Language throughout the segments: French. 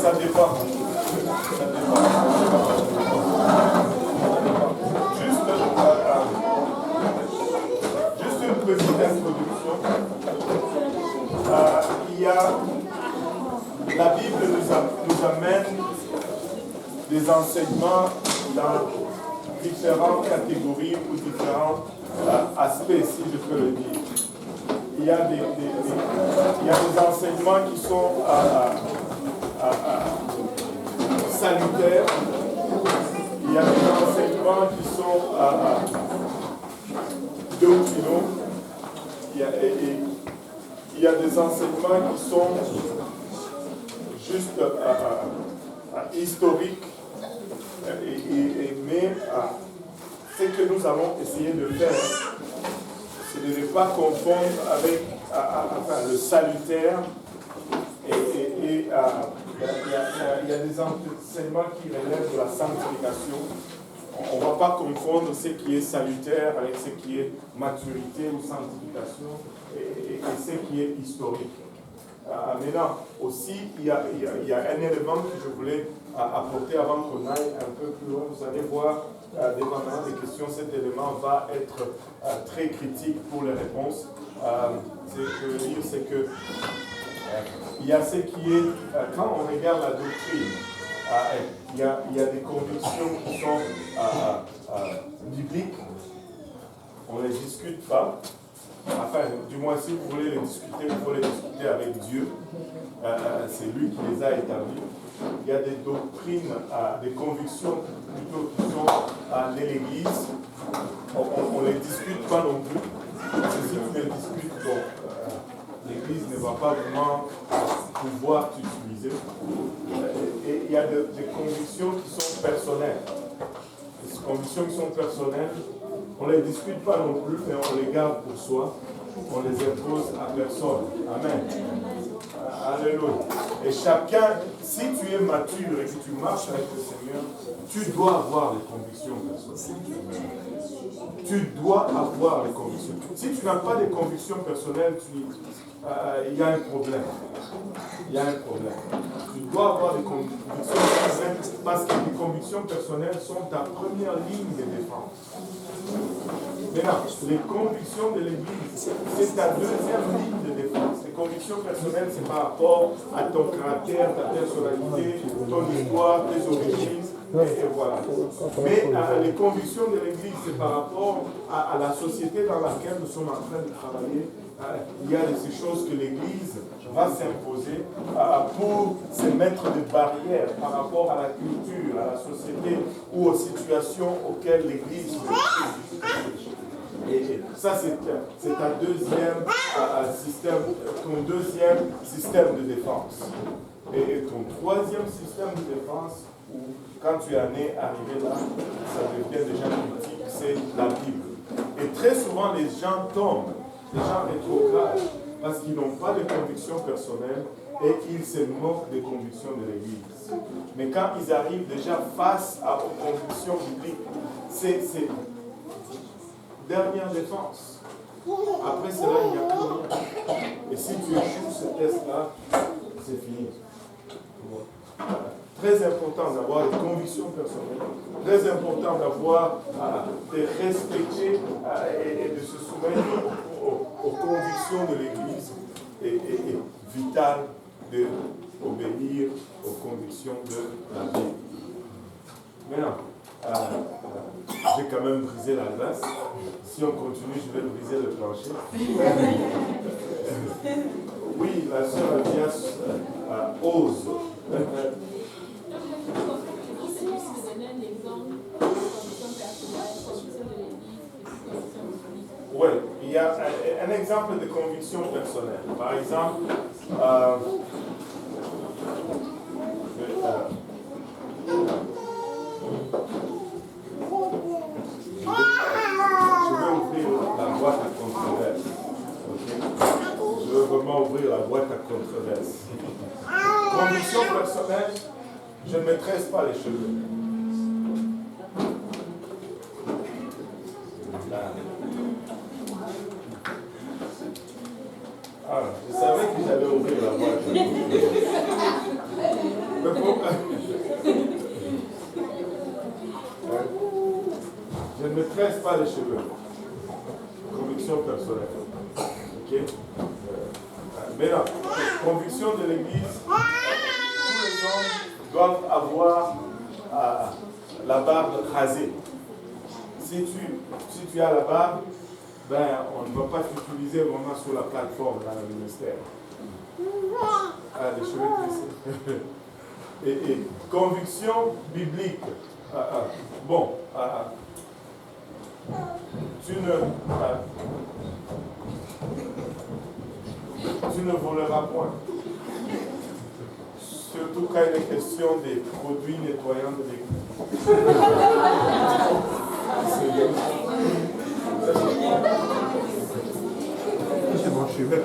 Ça dépend. Juste une petite introduction. La Bible nous amène des enseignements dans différentes catégories ou différents aspects, si je peux le dire. Il y a des enseignements qui sont salutaires. Il y a des enseignements qui sont doctrinaux. Il y a des enseignements qui sont juste historiques. Mais ce que nous allons essayer de faire, c'est de ne pas confondre avec le salutaire. Il y a des enseignements qui relèvent de la sanctification. On ne va pas confondre ce qui est salutaire avec ce qui est maturité ou sanctification et ce qui est historique. Maintenant, aussi, il y a un élément que je voulais apporter avant qu'on aille un peu plus loin. Vous allez voir, dépendamment des questions, cet élément va être très critique pour les réponses. Ce que je veux dire, c'est que il y a ce qui est, quand on regarde la doctrine, il y a des convictions qui sont bibliques. On ne les discute pas. Enfin, du moins, si vous voulez les discuter, il faut les discuter avec Dieu. C'est lui qui les a établis. Il y a des doctrines, des convictions plutôt qui sont de l'Église. On ne les discute pas non plus. Si tu les discutes, l'Église ne va pas vraiment pouvoir t'utiliser. Et il y a des convictions qui sont personnelles. Les convictions qui sont personnelles, on ne les discute pas non plus, mais on les garde pour soi. On les impose à personne. Amen. Alléluia. Et chacun, si tu es mature et que tu marches avec le Seigneur, tu dois avoir les convictions personnelles. Tu dois avoir les convictions. Si tu n'as pas de convictions personnelles, il y a un problème. Il y a un problème. Tu dois avoir des convictions personnelles parce que les convictions personnelles sont ta première ligne de défense. Maintenant, les convictions de l'Église, c'est ta deuxième ligne de défense. Les convictions personnelles, c'est par rapport à ton caractère, ta personnalité, ton histoire, tes origines. Et voilà. Mais les convictions de l'Église, c'est par rapport à la société dans laquelle nous sommes en train de travailler. Il y a ces choses que l'Église va s'imposer pour se mettre des barrières par rapport à la culture, à la société ou aux situations auxquelles l'Église se trouve. Et ça, c'est ton deuxième système de défense. Et ton troisième système de défense, où quand tu en es arrivé là, ça devient déjà critique, c'est la Bible. Et très souvent, les gens tombent, les gens rétrogradent, parce qu'ils n'ont pas de convictions personnelles et ils se moquent des convictions de l'Église. Mais quand ils arrivent déjà face aux convictions bibliques, c'est dernière défense. Après cela, il n'y a plus rien. Et si tu échoues ce test-là, c'est fini. Très important d'avoir des convictions personnelles, très important de respecter et de se soumettre aux convictions de l'Église et vital d'obéir aux convictions de la Bible. Maintenant, j'ai quand même brisé la glace. Si on continue, je vais briser le plancher. Oui, la sœur Elias ose. Oui, il y a un exemple de conviction personnelle. Par exemple, je vais ouvrir la boîte à controverse. Okay? Je veux vraiment ouvrir la boîte à controverse. Conviction personnelle, Je ne me tresse pas les cheveux. Ah, je savais que j'allais ouvrir la boîte. Je ne me tresse pas les cheveux. Conviction personnelle. Ok? Maintenant, conviction de l'Église, tous les hommes doivent avoir la barbe rasée. Si tu as la barbe, ben, on ne va pas t'utiliser vraiment sur la plateforme dans le ministère. Les cheveux tressés. et conviction biblique. Bon, tu ne voleras point. Surtout quand il est question des produits nettoyants de l'église. C'est bon, je suis vert.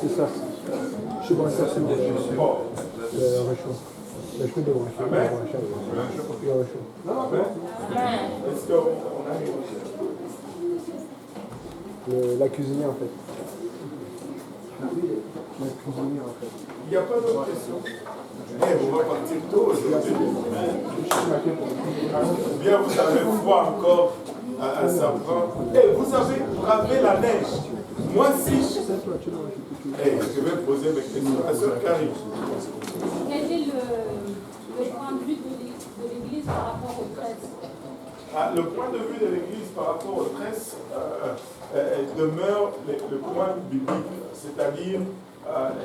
C'est ça. Je suis branché, c'est bon. Je suis devant. Est-ce qu'on a la cuisinière en fait. La cuisinière en fait. Il n'y a pas d'autres questions. On va partir tôt aujourd'hui. Bien, vous avez froid encore à Saint-Jean. Vous avez bravé la neige. Moi, si je vais poser mes questions à Sœur Karine. Quel est le point de vue de l'Église par rapport aux tresses? Le point de vue de l'Église par rapport aux tresses demeure le point biblique. C'est-à-dire,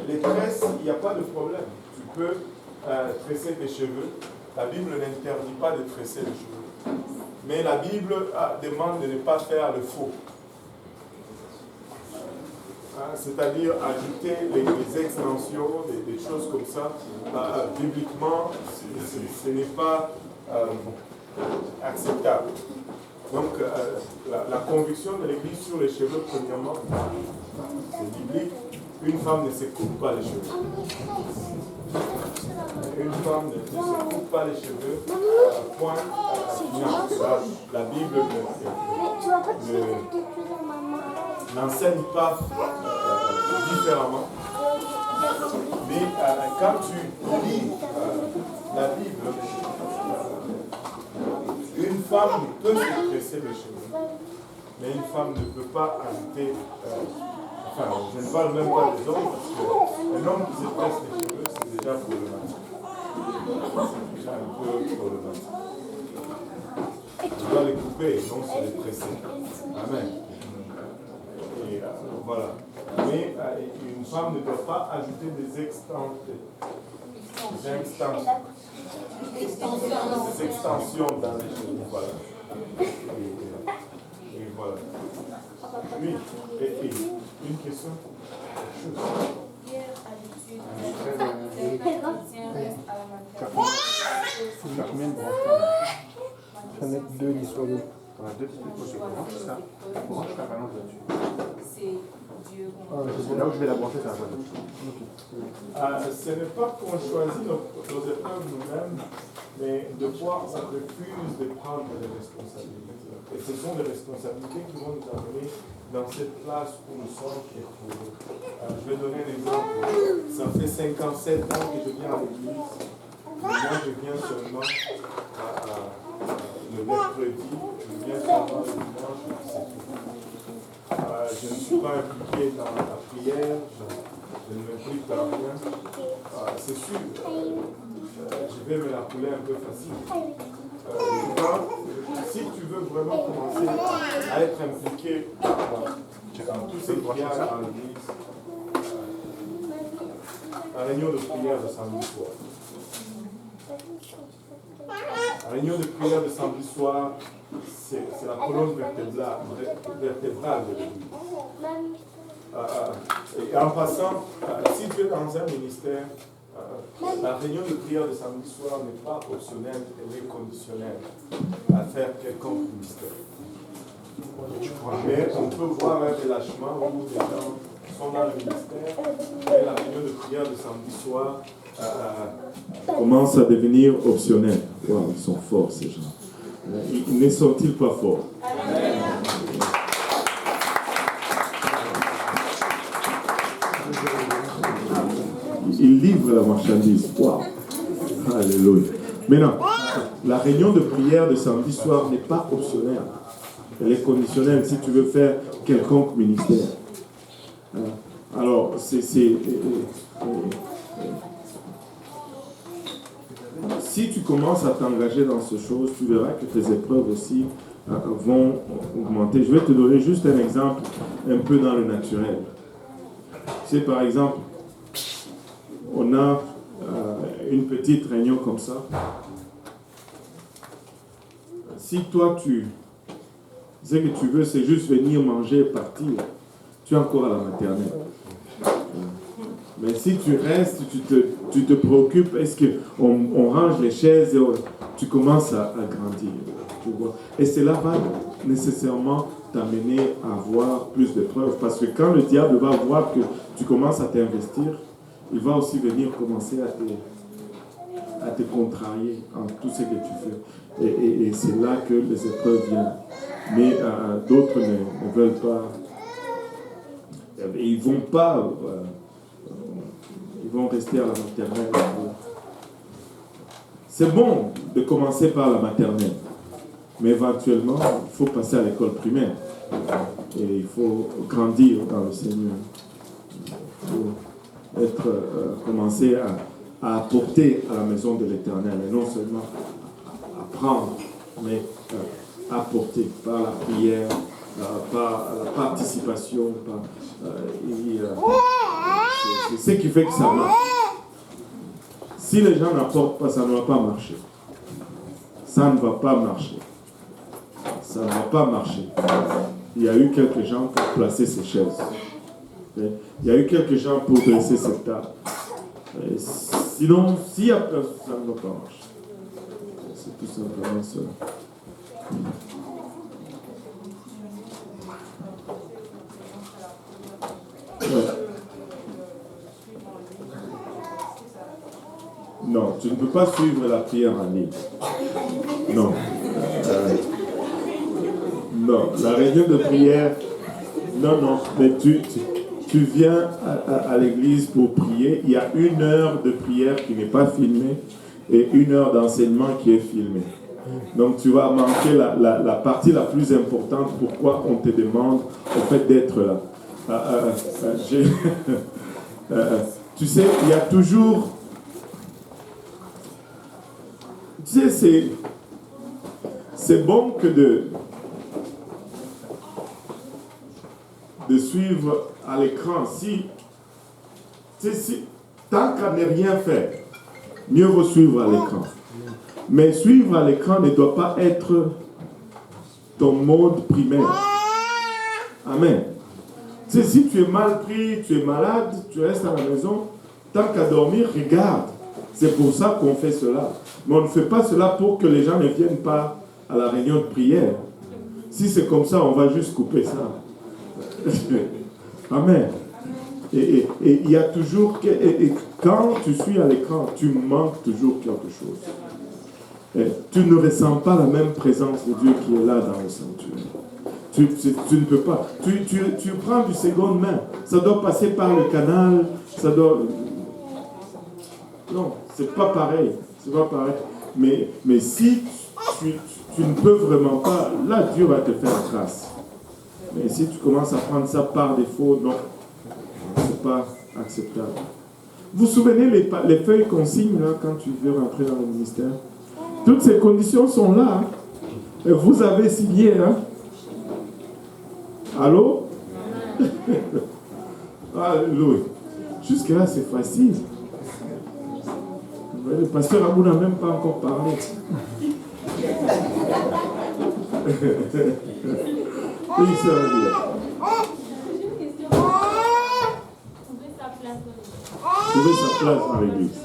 les tresses, il n'y a pas de problème. Tu peux tresser tes cheveux. La Bible n'interdit pas de tresser les cheveux. Mais la Bible demande de ne pas faire le faux. C'est-à-dire ajouter les extensions, des choses comme ça. Bibliquement, ce n'est pas acceptable. Donc, la conviction de l'Église sur les cheveux, premièrement, c'est biblique. Une femme ne se coupe pas les cheveux. Une femme ne se coupe pas les cheveux. Point. La Bible n'enseigne pas différemment. Mais quand tu lis la Bible, une femme peut se tresser les cheveux, mais une femme ne peut pas ajouter. Enfin, je ne parle même pas des hommes, parce qu'un homme qui se tresse les cheveux, c'est déjà problématique. C'est déjà un peu problématique. On doit les couper et non se les tresser. Amen. Et voilà. Mais une femme ne doit pas ajouter des extensions dans les cheveux. Voilà. Et voilà. Oui, et une question? Ça met deux l'histoire de. On a deux petites choses. Ça, branche la balance là-dessus. C'est Dieu. Là où je vais la brancher, c'est un peu. Ce n'est pas qu'on choisit nos épreuves nous-mêmes, mais de quoi on refuse de prendre des responsabilités. Et ce sont des responsabilités qui vont nous amener dans cette place où nous sommes retrouvés. Je vais donner un exemple. Ça fait 57 ans que je viens à l'église. Moi, je viens seulement le mercredi, je viens seulement le dimanche, c'est tout. Je ne suis pas impliqué dans la prière, je ne m'implique dans rien. C'est sûr, je vais me la couler un peu facile. Si tu veux vraiment commencer à être impliqué dans tout ce qu'il y a dans l'église, la réunion de prière de samedi soir. La réunion de prière de samedi soir, c'est la colonne vertébrale de l'église. Et en passant, si tu es dans un ministère, la réunion de prière de samedi soir n'est pas optionnelle, elle est conditionnelle à faire quelconque ministère. Mais on peut voir un relâchement où les gens qui sont dans le ministère, et la réunion de prière de samedi soir commence à devenir optionnelle. Wow, ils sont forts ces gens. Ne sont-ils pas forts? Ils livrent la marchandise. Wow. Alléluia. Maintenant, la réunion de prière de samedi soir n'est pas optionnelle. Elle est conditionnelle si tu veux faire quelconque ministère. Alors, si tu commences à t'engager dans ces choses, tu verras que tes épreuves aussi vont augmenter. Je vais te donner juste un exemple un peu dans le naturel. Tu sais, par exemple, on a une petite réunion comme ça. Si toi, ce que tu veux, c'est juste venir manger et partir, tu es encore à la maternelle. Mais si tu restes, tu te préoccupes, est-ce qu'on range les chaises et tu commences à grandir. Tu vois. Et cela va nécessairement t'amener à avoir plus de preuves. Parce que quand le diable va voir que tu commences à t'investir, il va aussi venir commencer à te contrarier en tout ce que tu fais. Et c'est là que les épreuves viennent. Mais d'autres ne veulent pas. Ils vont pas. Ils vont rester à la maternelle. C'est bon de commencer par la maternelle. Mais éventuellement, il faut passer à l'école primaire. Et il faut grandir dans le Seigneur. Il faut commencer à apporter à la maison de l'Éternel. Et non seulement apprendre, mais apporter par la prière, par la participation. C'est ce qui fait que ça marche. Si les gens n'apportent pas, ça ne va pas marcher. Ça ne va pas marcher. Ça ne va pas marcher. Il y a eu quelques gens pour placer ces chaises. Il y a eu quelques gens pour dresser cette table. Sinon, s'il n'y a personne, ça ne va pas marcher. C'est tout simplement ça. Ouais. Non, tu ne peux pas suivre la prière en ligne. Non. Non, la réunion de prière, non, mais tu viens à l'église pour prier. Il y a 1 heure de prière qui n'est pas filmée et 1 heure d'enseignement qui est filmée. Donc tu vas manquer la partie la plus importante, pourquoi on te demande au fait d'être là. Tu sais, il y a toujours... Tu sais, c'est bon que de suivre à l'écran. Tant qu'à ne rien faire, mieux vaut suivre à l'écran. Mais suivre à l'écran ne doit pas être ton mode primaire. Amen. Tu sais, si tu es mal pris, tu es malade, tu restes à la maison, tant qu'à dormir, regarde. C'est pour ça qu'on fait cela. Mais on ne fait pas cela pour que les gens ne viennent pas à la réunion de prière. Si c'est comme ça, on va juste couper ça. Amen. Et il y a toujours... Et quand tu suis à l'écran, tu manques toujours quelque chose. Et tu ne ressens pas la même présence de Dieu qui est là dans le sanctuaire. Tu ne peux pas. Tu prends du seconde main. Ça doit passer par le canal. Ça doit... Non, c'est pas pareil. C'est pas pareil. Mais si tu ne peux vraiment pas, là, Dieu va te faire grâce. Mais si tu commences à prendre ça par défaut, non, c'est pas acceptable. Vous vous souvenez les feuilles qu'on signe là quand tu veux rentrer dans le ministère? Toutes ces conditions sont là. Hein? Et vous avez signé. Hein? Allô? Alléluia. Jusque-là, c'est facile. Le pasteur Abou n'a même pas encore parlé. Oui, ça va bien. J'ai une question. Trouver sa place dans l'église. Trouver sa place dans l'église.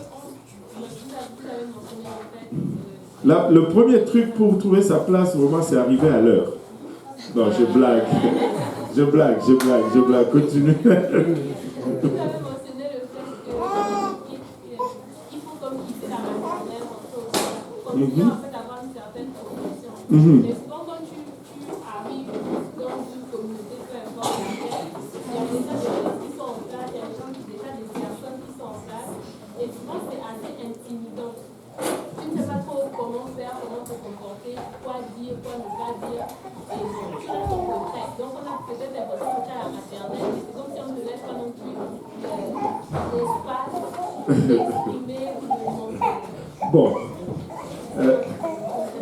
Vous avez mentionné en fait. Le premier truc pour trouver sa place, vraiment, c'est arriver à l'heure. Non, je blague. Je blague. Continue. Vous avez mentionné le fait qu'il faut comme quitter la maternelle pour continuer en fait à avoir une certaine progression. Mais souvent quand tu arrives dans une communauté, peu importe laquelle, il y a déjà des choses qui sont en place, il y a déjà des personnes qui sont en place, et souvent c'est assez intimidant. Tu ne sais pas trop comment faire, comment te comporter, quoi dire, quoi ne pas dire. Et bon, tu as ton retrait. Donc on a peut-être l'impression que tu as la maternelle, mais c'est comme si on ne te laisse pas non plus l'espace d'exprimer ou de montrer. Bon.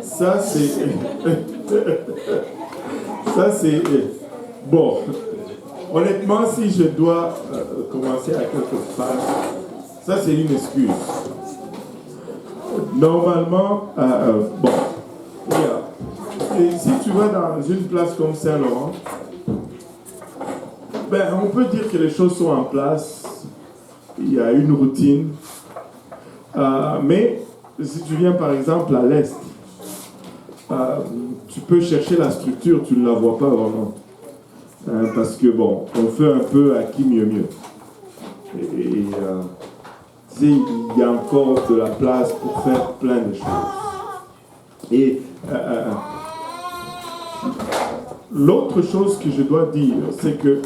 Ça c'est... Bon. Honnêtement, si je dois commencer à quelque part, ça c'est une excuse. Normalement, bon, et si tu vas dans une place comme Saint-Laurent, ben, on peut dire que les choses sont en place, il y a une routine, mais si tu viens par exemple à l'Est, tu peux chercher la structure, tu ne la vois pas vraiment. Parce que bon, on fait un peu à qui mieux. Et il y a encore de la place pour faire plein de choses. Et l'autre chose que je dois dire, c'est que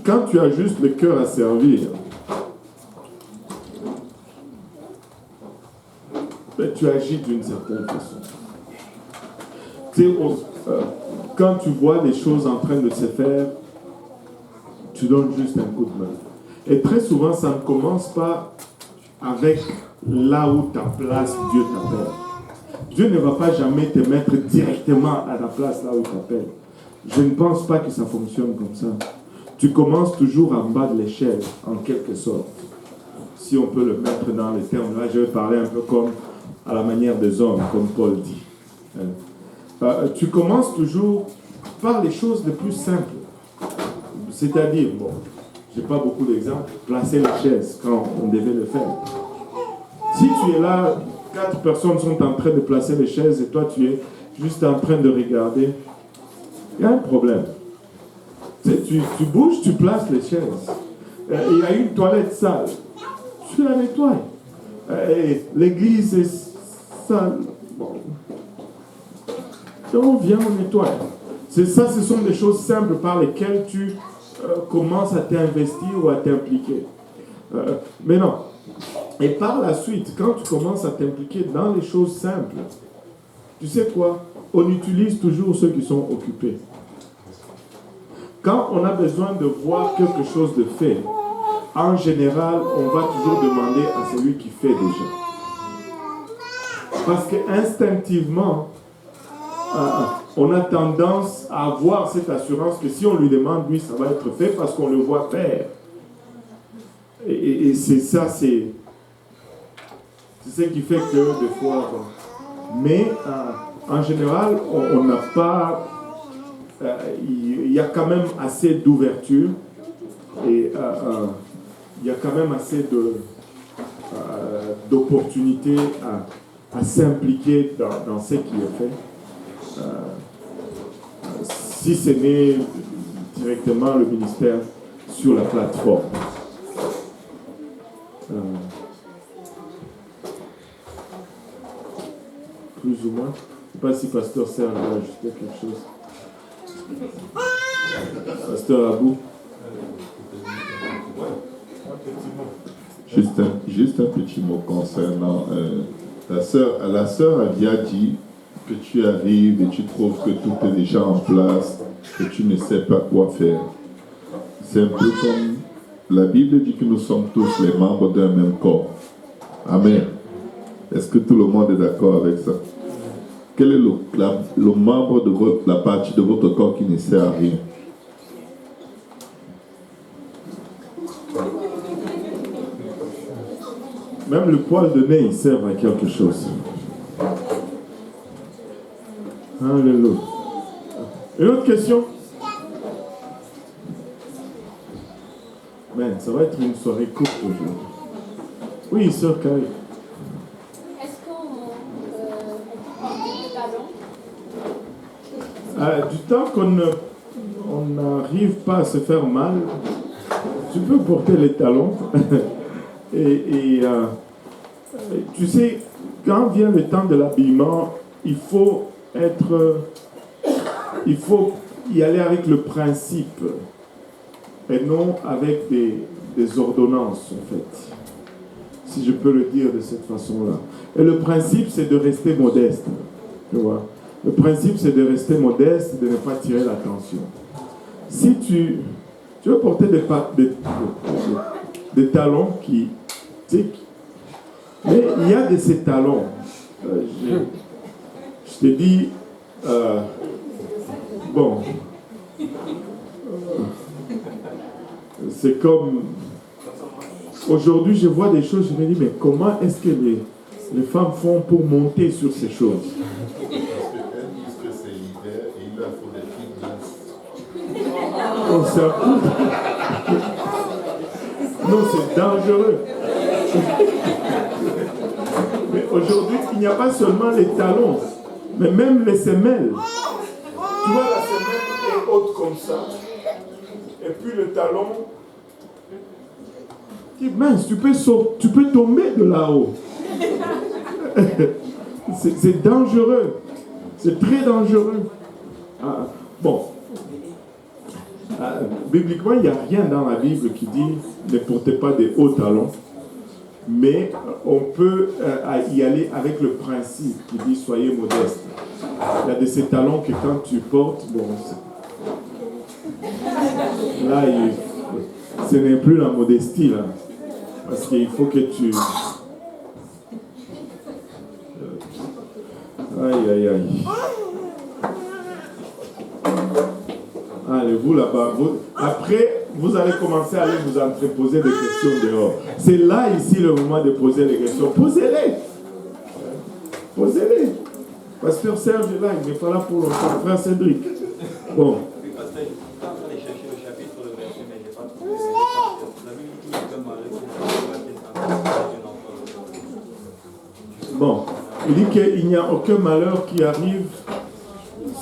quand tu as juste le cœur à servir, ben, tu agis d'une certaine façon. Quand tu vois les choses en train de se faire, tu donnes juste un coup de main. Et très souvent, ça ne commence pas avec là où ta place, Dieu t'appelle. Dieu ne va pas jamais te mettre directement à la place là où il t'appelle. Je ne pense pas que ça fonctionne comme ça. Tu commences toujours en bas de l'échelle, en quelque sorte. Si on peut le mettre dans les termes, là je vais parler un peu comme à la manière des hommes, comme Paul dit. Tu commences toujours par les choses les plus simples. C'est-à-dire, bon, je n'ai pas beaucoup d'exemples, placer les chaises quand on devait le faire. Si tu es là, 4 personnes sont en train de placer les chaises et toi tu es juste en train de regarder, il y a un problème. Tu bouges, tu places les chaises. Il y a une toilette sale, tu la nettoies. L'église est sale. Bon. Et on vient, on nettoie. Ce sont des choses simples par lesquelles tu commences à t'investir ou à t'impliquer. Mais non. Et par la suite, quand tu commences à t'impliquer dans les choses simples, tu sais quoi? On utilise toujours ceux qui sont occupés. Quand on a besoin de voir quelque chose de fait, en général, on va toujours demander à celui qui fait déjà. Parce qu'instinctivement, on a tendance à avoir cette assurance que si on lui demande, lui, ça va être fait parce qu'on le voit faire. Et c'est ça, c'est ce qui fait que des fois... Mais en général, on n'a pas... Il y a quand même assez d'ouverture et il y a quand même assez d'opportunités à s'impliquer dans ce qui est fait. Si ce n'est directement le ministère sur la plateforme. Plus ou moins. Je ne sais pas si Pasteur Serge va ajouter quelque chose. Pasteur Abou. Juste un petit mot concernant la sœur Avia dit que tu arrives et tu trouves que tout est déjà en place, que tu ne sais pas quoi faire. C'est un peu comme la Bible dit que nous sommes tous les membres d'un même corps. Amen. Est-ce que tout le monde est d'accord avec ça? Quel est le membre de la partie de votre corps qui ne sert à rien? Même le poil de nez, il sert à quelque chose. Alléluia. Une autre question? Man, ça va être une soirée courte aujourd'hui. Oui, sœur Kari. Est-ce qu'on peut porter des talons? Du temps on n'arrive pas à se faire mal, tu peux porter les talons. et tu sais, quand vient le temps de l'habillement, il faut y aller avec le principe et non avec des ordonnances, en fait. Si je peux le dire de cette façon-là. Et le principe, c'est de rester modeste. Tu vois? Le principe, c'est de rester modeste, de ne pas tirer l'attention. Si tu veux porter des talons qui... Tu sais, mais il y a de ces talons. Je te dis... bon... c'est comme... Aujourd'hui, je vois des choses, je me dis, mais comment est-ce que les femmes font pour monter sur ces choses? Parce qu'elles disent que c'est l'hiver et il leur faut des filles minces. Oh, c'est un coup. Non, c'est dangereux. Mais aujourd'hui, il n'y a pas seulement les talons, mais même les semelles. Tu vois, la semelle est haute comme ça. Et puis le talon, mince, tu peux tomber de là-haut. C'est dangereux. C'est très dangereux. Bon. Bibliquement, il n'y a rien dans la Bible qui dit ne portez pas des hauts talons. Mais on peut y aller avec le principe qui dit soyez modeste. Il y a de ces talons que quand tu portes, bon, là, ce n'est plus la modestie, là. Parce qu'il faut que tu... Aïe, aïe, aïe. Allez, vous là-bas. Après, vous allez commencer à aller vous entreposer des questions dehors. C'est là, ici, le moment de poser les questions. Posez-les. Posez-les. Pasteur Serge est là, il n'est pas là pour longtemps. Frère Cédric. Bon. Bon, il dit qu'il n'y a aucun malheur qui arrive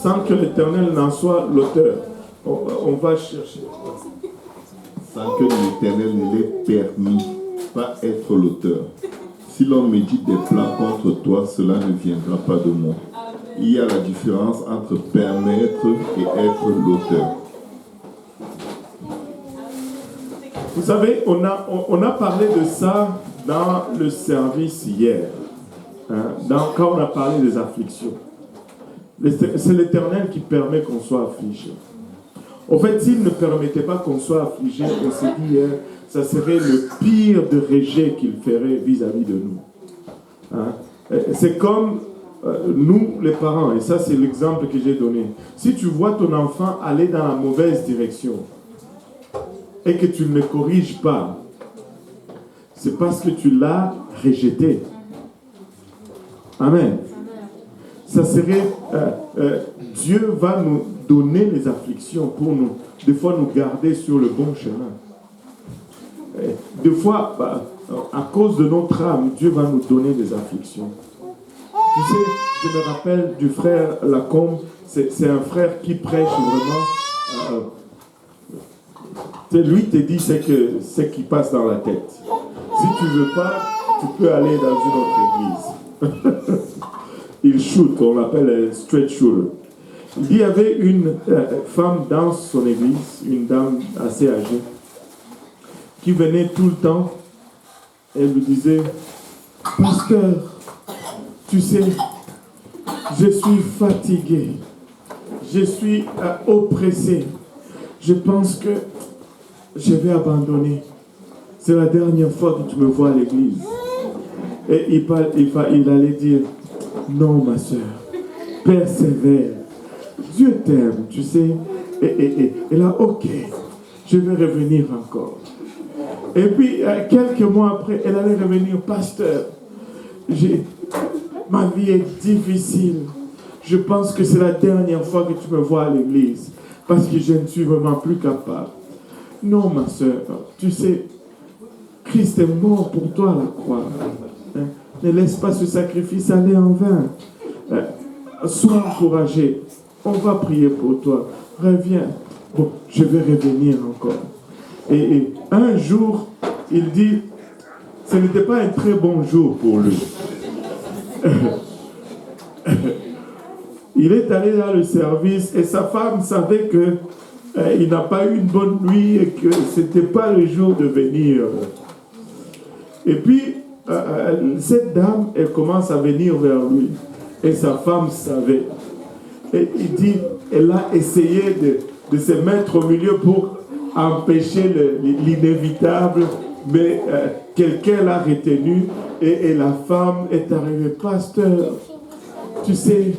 sans que l'Éternel n'en soit l'auteur. On va chercher. Sans que l'Éternel ne l'ait permis, pas être l'auteur. Si l'on médite des plans contre toi, cela ne viendra pas de moi. Il y a la différence entre permettre et être l'auteur. Vous savez, on a parlé de ça dans le service hier. Quand on a parlé des afflictions. C'est l'Éternel qui permet qu'on soit affligé. En fait, s'il ne permettait pas qu'on soit affligé, on s'est dit hier, ça serait le pire de rejet qu'il ferait vis-à-vis de nous. C'est comme nous, les parents, et ça c'est l'exemple que j'ai donné. Si tu vois ton enfant aller dans la mauvaise direction et que tu ne le corriges pas, c'est parce que tu l'as rejeté. Amen. Ça serait... Dieu va nous donner les afflictions pour nous, des fois nous garder sur le bon chemin. Des fois, à cause de notre âme, Dieu va nous donner des afflictions. Tu sais, je me rappelle du frère Lacombe, c'est un frère qui prêche vraiment. Lui te dit ce qui passe dans la tête. Si tu ne veux pas, tu peux aller dans une autre église. Il shoot, on l'appelle straight shooter. Il y avait une femme dans son église, une dame assez âgée, qui venait tout le temps. Elle lui disait, pasteur, tu sais, je suis fatigué, je suis oppressé, je pense que je vais abandonner. C'est la dernière fois que tu me vois à l'église. Et il allait dire, non ma soeur, persévère, Dieu t'aime, tu sais. Et là, ok, je vais revenir encore. Et puis, quelques mois après, elle allait revenir, pasteur, ma vie est difficile. Je pense que c'est la dernière fois que tu me vois à l'église, parce que je ne suis vraiment plus capable. Non, ma soeur, tu sais, Christ est mort pour toi à la croix. Ne laisse pas ce sacrifice aller en vain. Sois encouragé. on va prier pour toi. Reviens. Bon, je vais revenir encore. Et un jour, il dit, ce n'était pas un très bon jour pour lui. Il est allé dans le service et sa femme savait que il n'a pas eu une bonne nuit et que ce n'était pas le jour de venir. Et puis, cette dame, elle commence à venir vers lui. Et sa femme savait. Et il dit, elle a essayé de se mettre au milieu pour empêcher l'inévitable, mais quelqu'un l'a retenu et la femme est arrivée. Pasteur, tu sais,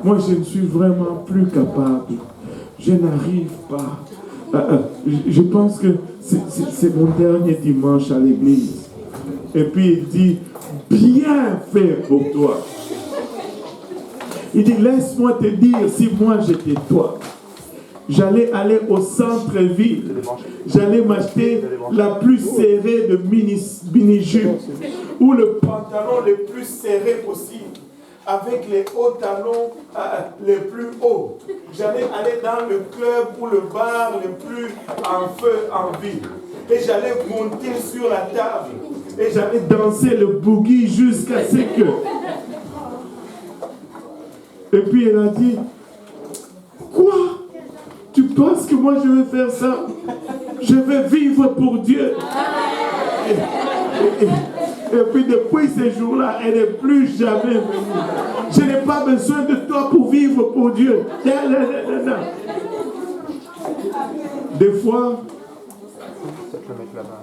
moi je ne suis vraiment plus capable. Je n'arrive pas. Je pense que c'est mon dernier dimanche à l'église. Et puis il dit, bien fait pour toi. Il dit, laisse-moi te dire, si moi j'étais toi, j'allais aller au centre-ville, j'allais m'acheter la plus serrée de mini-jupe, ou le pantalon le plus serré possible, avec les hauts talons les plus hauts. J'allais aller dans le club ou le bar le plus en feu en ville. Et j'allais monter sur la table. Et j'allais danser le boogie jusqu'à ce que... Et puis elle a dit, quoi? Tu penses que moi je vais faire ça? Je vais vivre pour Dieu. Et puis depuis ces jours-là, elle n'est plus jamais venue. Je n'ai pas besoin de toi pour vivre pour Dieu. Des fois,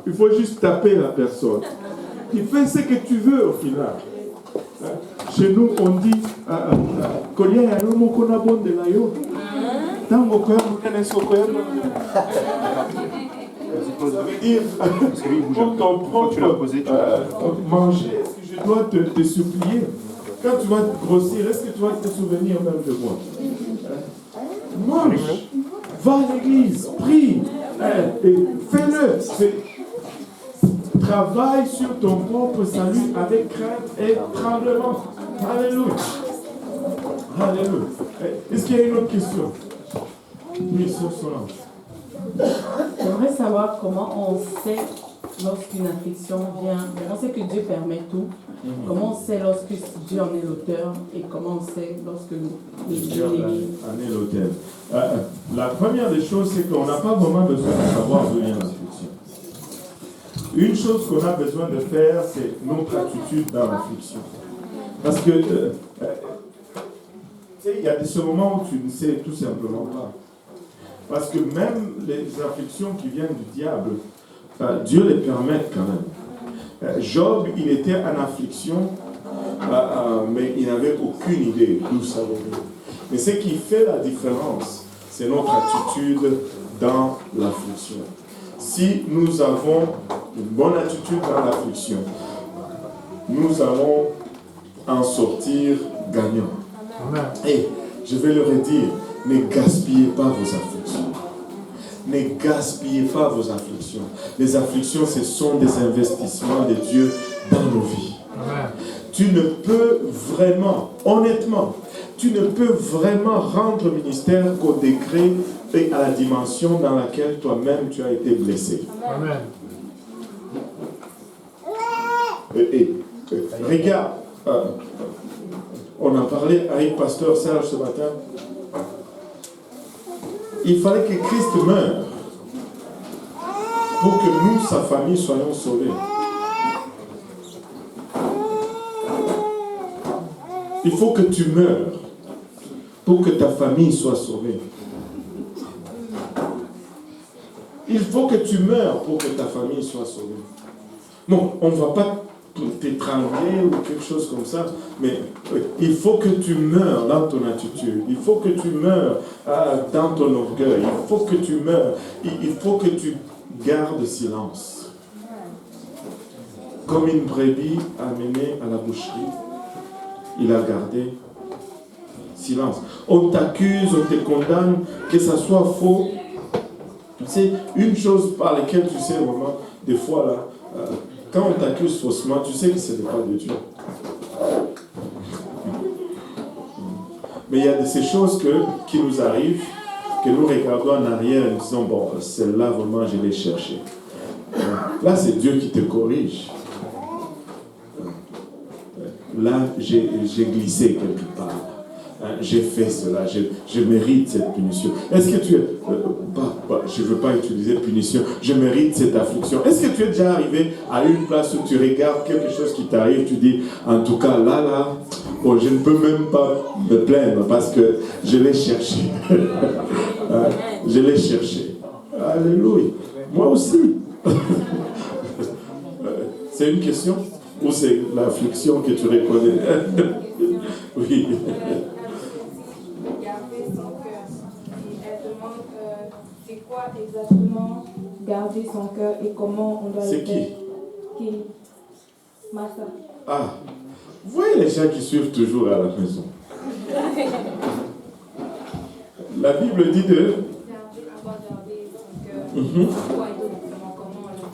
il faut juste taper la personne. Il fait ce que tu veux au final. Chez nous, on dit ça veut dire, pour ton propre manger, est-ce que je dois te supplier? Quand tu vas grossir, est-ce que tu vas te souvenir même de moi? Mange, va à l'église, prie, et fais-le. Travaille sur ton propre salut avec crainte et tremblement. Alléluia. Alléluia. Est-ce qu'il y a une autre question? Oui, sur cela. J'aimerais savoir comment on sait lorsqu'une affliction vient. On sait que Dieu permet tout. Comment on sait lorsque Dieu en est l'auteur et comment on sait lorsque Dieu en est l'auteur. La première des choses, c'est qu'on n'a pas vraiment besoin de savoir d'où vient l'affliction. Une chose qu'on a besoin de faire, c'est notre attitude dans l'affliction. Parce que, tu sais, il y a ce moments où tu ne sais tout simplement pas. Parce que même les afflictions qui viennent du diable, Dieu les permet quand même. Job, il était en affliction, mais il n'avait aucune idée d'où ça venait. Mais ce qui fait la différence, c'est notre attitude dans l'affliction. Si nous avons une bonne attitude dans l'affliction, nous allons en sortir gagnants. Et je vais leur dire, ne gaspillez pas vos afflictions. Ne gaspillez pas vos afflictions. Les afflictions, ce sont des investissements de Dieu dans nos vies. Tu ne peux vraiment, honnêtement, tu ne peux vraiment rendre ministère qu'au degré et à la dimension dans laquelle toi-même tu as été blessé. Amen. Regarde, on en parlait avec Pasteur Serge ce matin. Il fallait que Christ meure pour que nous, sa famille, soyons sauvés. Il faut que tu meurs pour que ta famille soit sauvée. Il faut que tu meurs pour que ta famille soit sauvée. Non, on ne va pas t'étrangler ou quelque chose comme ça, mais il faut que tu meurs dans ton attitude. Il faut que tu meurs dans ton orgueil. Il faut que tu meurs. Il faut que tu gardes silence. Comme une brebis amenée à la boucherie, il a gardé silence. On t'accuse, on te condamne, que ça soit faux. C'est une chose par laquelle tu sais vraiment, des fois là, quand on t'accuse faussement, tu sais que ce n'est pas de Dieu. Mais il y a de ces choses qui nous arrivent, que nous regardons en arrière et nous disons, bon, celle-là, vraiment, je l'ai cherchée. Là, c'est Dieu qui te corrige. Là, j'ai glissé quelque part. J'ai fait cela, je mérite cette punition. Est-ce que tu es... je ne veux pas utiliser punition, je mérite cette affliction. Est-ce que tu es déjà arrivé à une place où tu regardes quelque chose qui t'arrive, tu dis, en tout cas, là, oh, je ne peux même pas me plaindre parce que je l'ai cherché. Je l'ai cherché. Alléluia. Moi aussi. C'est une question? Ou c'est l'affliction que tu reconnais? Oui. Garder son cœur. Elle demande c'est quoi exactement garder son cœur et comment on doit le faire. C'est qui? Qui? Massa. Ah, vous voyez les gens qui suivent toujours à la maison. La Bible dit de... Avoir gardé son cœur. Quoi exactement, comment on le doit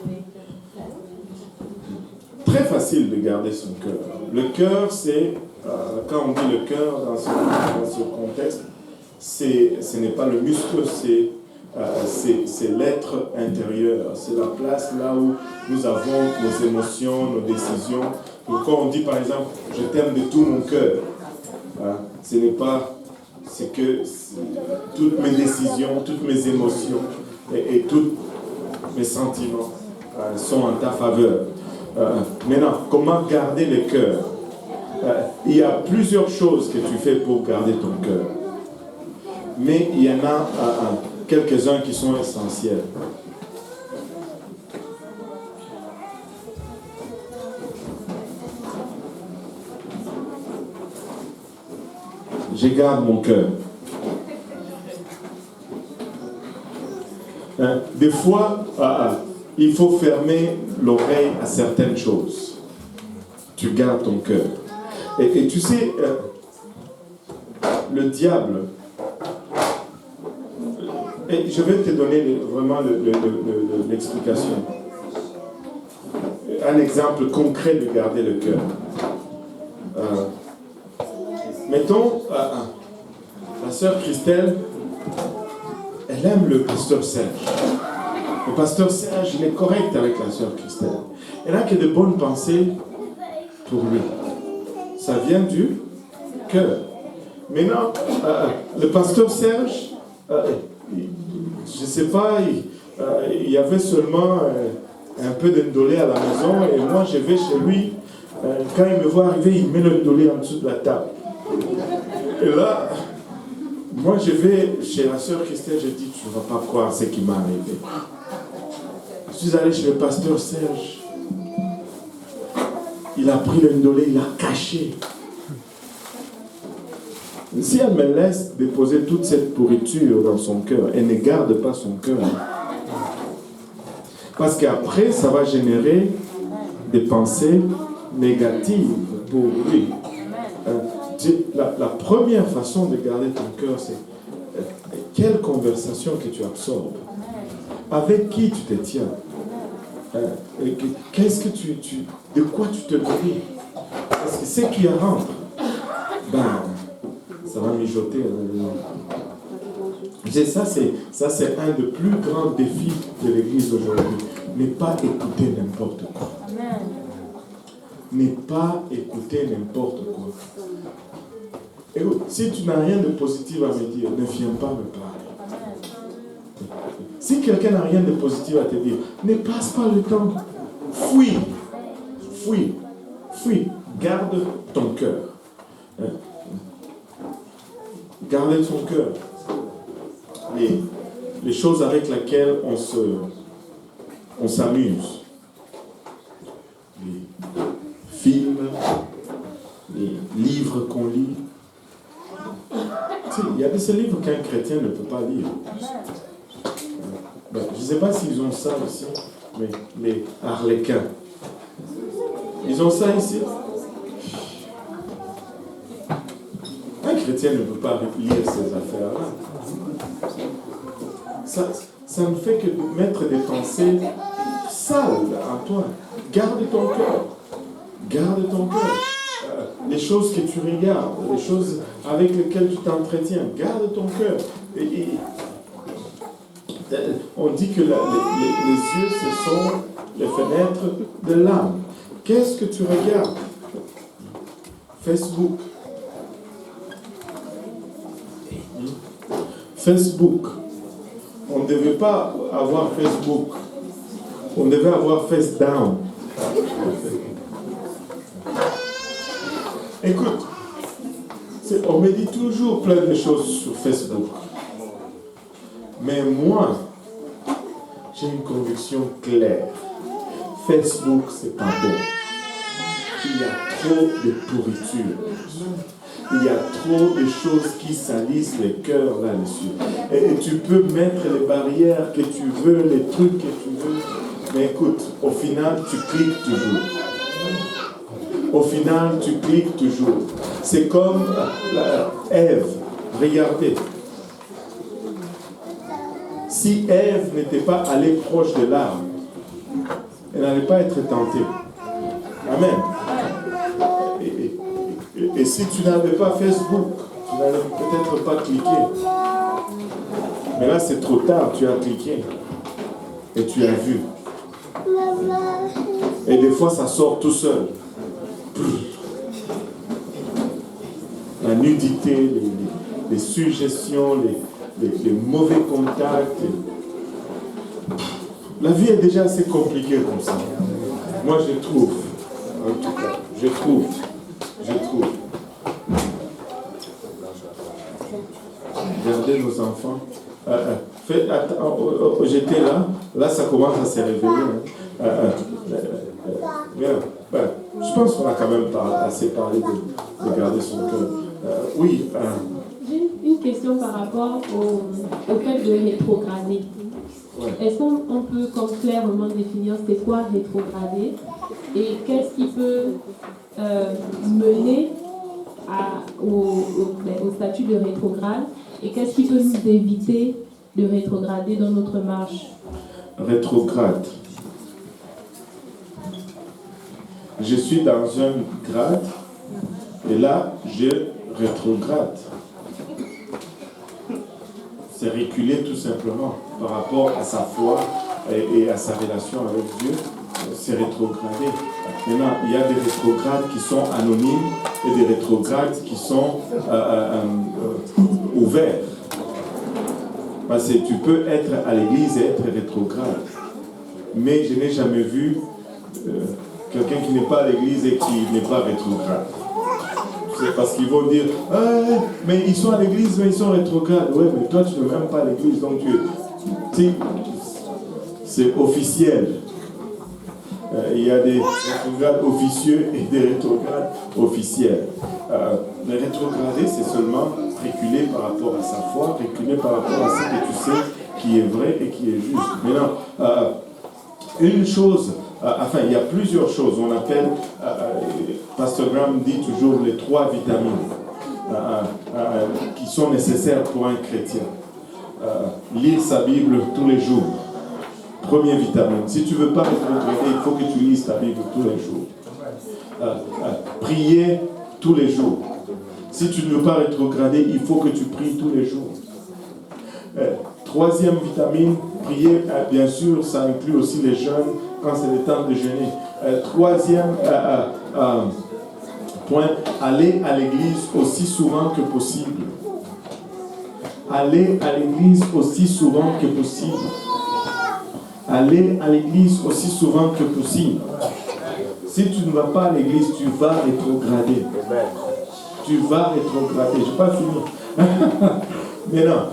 faire. Très facile de garder son cœur. Le cœur, c'est, quand on dit le cœur dans ce contexte, ce n'est pas le muscle, c'est l'être intérieur. C'est la place là où nous avons nos émotions, nos décisions. Donc quand on dit par exemple, je t'aime de tout mon cœur, ce n'est pas, c'est que toutes mes décisions, toutes mes émotions et tous mes sentiments sont en ta faveur. Maintenant, comment garder le cœur? Il y a plusieurs choses que tu fais pour garder ton cœur. Mais il y en a quelques-uns qui sont essentiels. Je garde mon cœur. Des fois, il faut fermer l'oreille à certaines choses. Tu gardes ton cœur. Et tu sais, le diable, et je vais te donner vraiment l'explication. Un exemple concret de garder le cœur. Mettons, la sœur Christelle, elle aime le pasteur Serge. Le pasteur Serge, il est correct avec la sœur Christelle. Elle n'a que de bonnes pensées pour lui. Ça vient du cœur. Maintenant, le pasteur Serge, je ne sais pas, il y avait seulement un peu d'indolé à la maison et moi je vais chez lui. Quand il me voit arriver, il met l'indolé en dessous de la table. Et là, moi je vais chez la sœur Christelle, je dis, tu ne vas pas croire ce qui m'est arrivé. Je suis allé chez le pasteur Serge. Il a pris l'indolé, il l'a caché. Si elle me laisse déposer toute cette pourriture dans son cœur, elle ne garde pas son cœur. Parce qu'après, ça va générer des pensées négatives pour lui. La première façon de garder ton cœur, c'est quelle conversation que tu absorbes. Avec qui tu te tiens. Qu'est-ce que de quoi tu te nourris? Parce que ce qui rentre, ça va mijoter. Ça, c'est un des plus grands défis de l'Église aujourd'hui. Ne pas écouter n'importe quoi. Ne pas écouter n'importe quoi. Écoute, si tu n'as rien de positif à me dire, ne viens pas me parler. Si quelqu'un n'a rien de positif à te dire, ne passe pas le temps. Fuis. Fuis. Fuis. Garde ton cœur. Garde ton cœur. Les choses avec lesquelles on s'amuse. Les films, les livres qu'on lit. Tu sais, il y a de ces livres qu'un chrétien ne peut pas lire. Je ne sais pas s'ils ont ça ici, mais les harlequins. Ils ont ça ici. Un chrétien ne peut pas lire ces affaires-là. Ça ne fait que mettre des pensées sales en toi. Garde ton cœur. Garde ton cœur. les choses que tu regardes, les choses avec lesquelles tu t'entretiens. Garde ton cœur. On dit que les yeux, ce sont les fenêtres de l'âme. Qu'est-ce que tu regardes? Facebook. Facebook. On ne devait pas avoir Facebook. On devait avoir Face Down. Écoute, on me dit toujours plein de choses sur Facebook. Mais moi, j'ai une conviction claire. Facebook, c'est pas bon. Il y a trop de pourriture. Il y a trop de choses qui salissent les cœurs là-dessus. Et tu peux mettre les barrières que tu veux, les trucs que tu veux. Mais écoute, au final, tu cliques toujours. Au final, tu cliques toujours. C'est comme Ève. Regardez. Si Ève n'était pas allée proche de l'arbre, elle n'allait pas être tentée. Amen. Et si tu n'avais pas Facebook, tu n'allais peut-être pas cliquer. Mais là, c'est trop tard, tu as cliqué. Et tu as vu. Et des fois, ça sort tout seul. La nudité, les suggestions, les mauvais contacts. La vie est déjà assez compliquée comme ça. Moi, je trouve. En tout cas, je trouve. Regardez nos enfants. J'étais là. Là, ça commence à se réveiller. Je pense qu'on a quand même assez parlé de garder son cœur. Oui. J'ai une question par rapport au fait de rétrograder. Ouais. Est-ce qu'on peut comme clairement définir c'est quoi rétrograder et qu'est-ce qui peut mener au statut de rétrograde et qu'est-ce qui peut nous éviter de rétrograder dans notre marche? Rétrograde. Je suis dans un grade et là, je rétrograde. C'est reculer tout simplement par rapport à sa foi et à sa relation avec Dieu. C'est rétrogradé. Maintenant, il y a des rétrogrades qui sont anonymes et des rétrogrades qui sont ouverts. Parce que tu peux être à l'église et être rétrograde. Mais je n'ai jamais vu quelqu'un qui n'est pas à l'église et qui n'est pas rétrograde. C'est parce qu'ils vont dire mais ils sont à l'église, mais ils sont rétrogrades. Oui, mais toi, tu n'es même pas à l'église, donc c'est officiel. Il y a des rétrogrades officieux et des rétrogrades officiels. Les rétrogradés, c'est seulement reculer par rapport à sa foi, reculer par rapport à ce que tu sais qui est vrai et qui est juste. Maintenant, une chose, il y a plusieurs choses. On appelle, Pasteur Graham dit toujours les 3 vitamines qui sont nécessaires pour un chrétien. Lire sa Bible tous les jours. Première vitamine. Si tu ne veux pas rétrograder, il faut que tu lises ta Bible tous les jours. Prier tous les jours. Si tu ne veux pas rétrograder, il faut que tu pries tous les jours. Troisième vitamine, prier, bien sûr, ça inclut aussi les jeûnes quand c'est le temps de jeûner. Troisième point, aller à l'église aussi souvent que possible. Aller à l'église aussi souvent que possible. Aller à l'église aussi souvent que possible. Si tu ne vas pas à l'église, tu vas rétrograder. Tu vas rétrograder. Je n'ai pas fini. Mais non.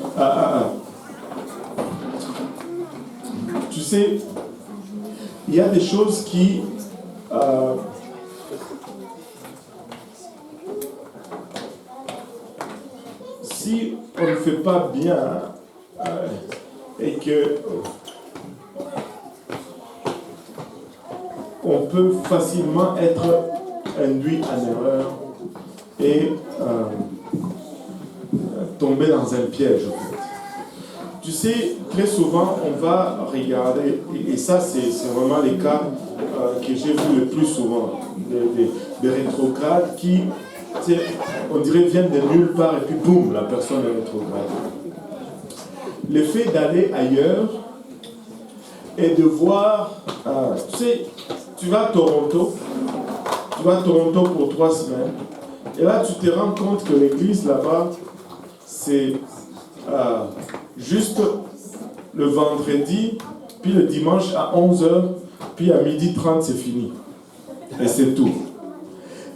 Tu sais, il y a des choses qui... si on ne fait pas bien et que on peut facilement être induit en erreur et tomber dans un piège. Tu sais, très souvent, on va regarder, et ça, c'est vraiment les cas que j'ai vu le plus souvent, des rétrogrades qui, on dirait, viennent de nulle part et puis boum, la personne est rétrograde. Le fait d'aller ailleurs et de voir, tu sais, tu vas à Toronto pour 3 semaines, et là tu te rends compte que l'église là-bas, c'est juste le vendredi, puis le dimanche à 11h, puis à 12h30 c'est fini. Et c'est tout.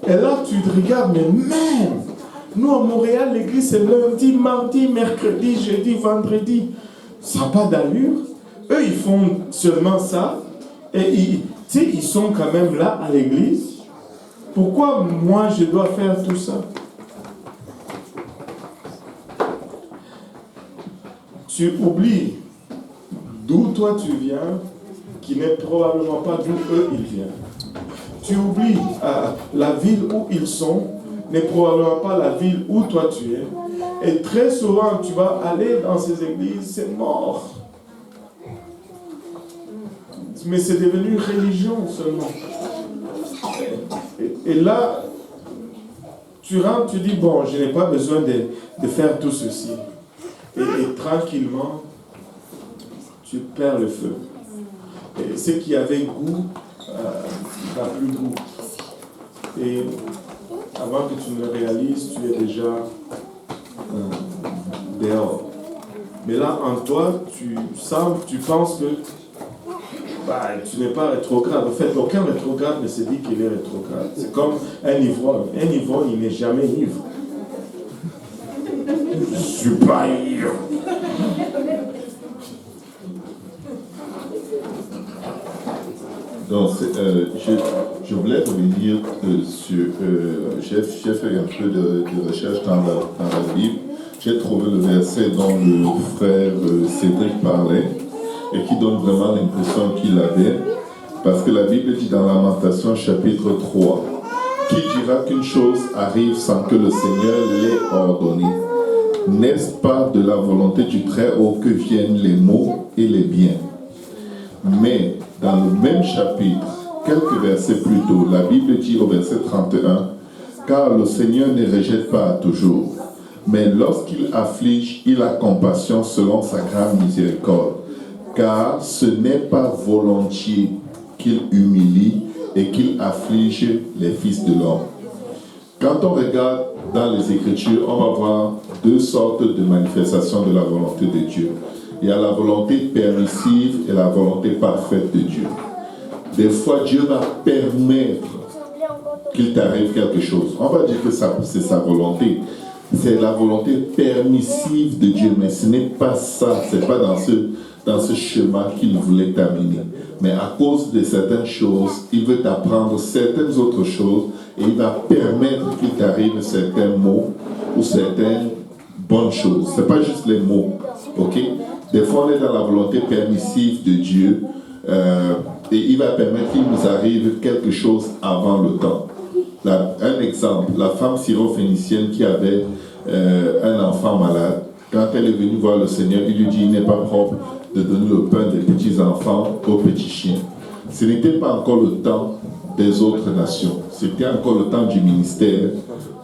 Et là tu te regardes, mais même, nous à Montréal, l'église c'est lundi, mardi, mercredi, jeudi, vendredi. Ça n'a pas d'allure. Eux ils font seulement ça, et ils sont quand même là à l'église. Pourquoi moi je dois faire tout ça? Tu oublies d'où toi tu viens, qui n'est probablement pas d'où eux ils viennent. Tu oublies la ville où ils sont, n'est probablement pas la ville où toi tu es. Et très souvent tu vas aller dans ces églises, c'est mort. Mais c'est devenu une religion seulement. Et là, tu rentres, tu dis, bon, je n'ai pas besoin de faire tout ceci. Et tranquillement, tu perds le feu. Et ce qui avait goût n'a plus goût. Et avant que tu ne le réalises, tu es déjà dehors. Mais là, en toi, tu penses que tu n'es pas rétrograde. En fait, aucun rétrograde ne se dit qu'il est rétrograde. C'est comme un ivrogne. Un ivrogne, il n'est jamais ivre. Je ne suis pas ivre. Donc, je voulais revenir sur... j'ai fait un peu de recherche dans la Bible. J'ai trouvé le verset dont le frère Cédric parlait et qui donne vraiment l'impression qu'il avait. Parce que la Bible dit dans Lamentation chapitre 3, « Qui dira qu'une chose arrive sans que le Seigneur l'ait ordonné? N'est-ce pas de la volonté du Très-Haut que viennent les maux et les biens? » Mais dans le même chapitre, quelques versets plus tôt, la Bible dit au verset 31, « Car le Seigneur ne rejette pas toujours, mais lorsqu'il afflige, il a compassion selon sa grande miséricorde. Car ce n'est pas volontiers qu'il humilie et qu'il afflige les fils de l'homme. » Quand on regarde dans les Écritures, on va voir deux sortes de manifestations de la volonté de Dieu. Il y a la volonté permissive et la volonté parfaite de Dieu. Des fois, Dieu va permettre qu'il t'arrive quelque chose. On va dire que c'est sa volonté. C'est la volonté permissive de Dieu, mais ce n'est pas ça. Ce n'est pas dans ce chemin qu'il voulait t'amener. Mais à cause de certaines choses, il veut t'apprendre certaines autres choses et il va permettre qu'il t'arrive certains mots ou certaines bonnes choses. Ce n'est pas juste les mots. Ok? Des fois, on est dans la volonté permissive de Dieu et il va permettre qu'il nous arrive quelque chose avant le temps. Un exemple, la femme syro-phénicienne qui avait un enfant malade, quand elle est venue voir le Seigneur, il lui dit, il n'est pas propre de donner le pain des petits-enfants aux petits chiens. Ce n'était pas encore le temps des autres nations. C'était encore le temps du ministère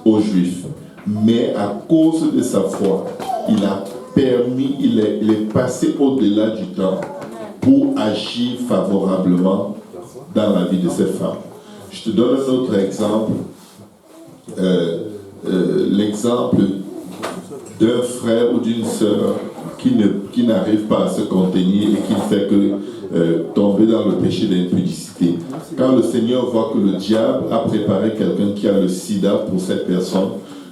aux Juifs. Mais à cause de sa foi, il a permis, il est passé au-delà du temps pour agir favorablement dans la vie de cette femme. Je te donne un autre exemple. L'exemple d'un frère ou d'une sœur qui n'arrive pas à se contenir et qui ne fait que tomber dans le péché d'impudicité. Quand le Seigneur voit que le diable a préparé quelqu'un qui a le sida pour cette personne,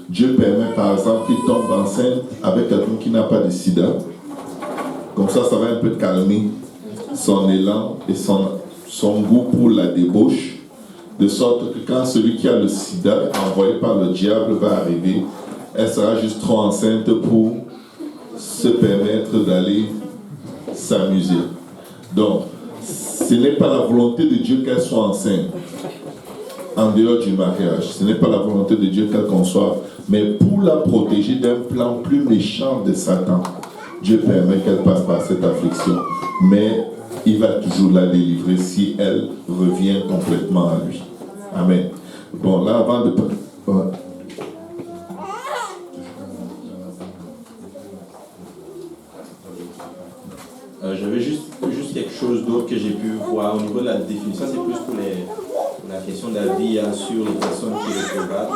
Dieu permet par exemple qu'il tombe enceinte avec quelqu'un qui n'a pas de sida. Comme ça va un peu calmer son élan et son goût pour la débauche, de sorte que quand celui qui a le sida envoyé par le diable va arriver, elle sera juste trop enceinte pour se permettre d'aller s'amuser. Donc, ce n'est pas la volonté de Dieu qu'elle soit enceinte en dehors du mariage. Ce n'est pas la volonté de Dieu qu'elle conçoive, mais pour la protéger d'un plan plus méchant de Satan, Dieu permet qu'elle passe par cette affliction. Mais il va toujours la délivrer si elle revient complètement à lui. Amen. Bon, là, avant de... Ouais. J'avais juste quelque chose d'autre que j'ai pu voir au niveau de la définition. C'est plus pour la question d'avis sur les personnes qui rétrogradent.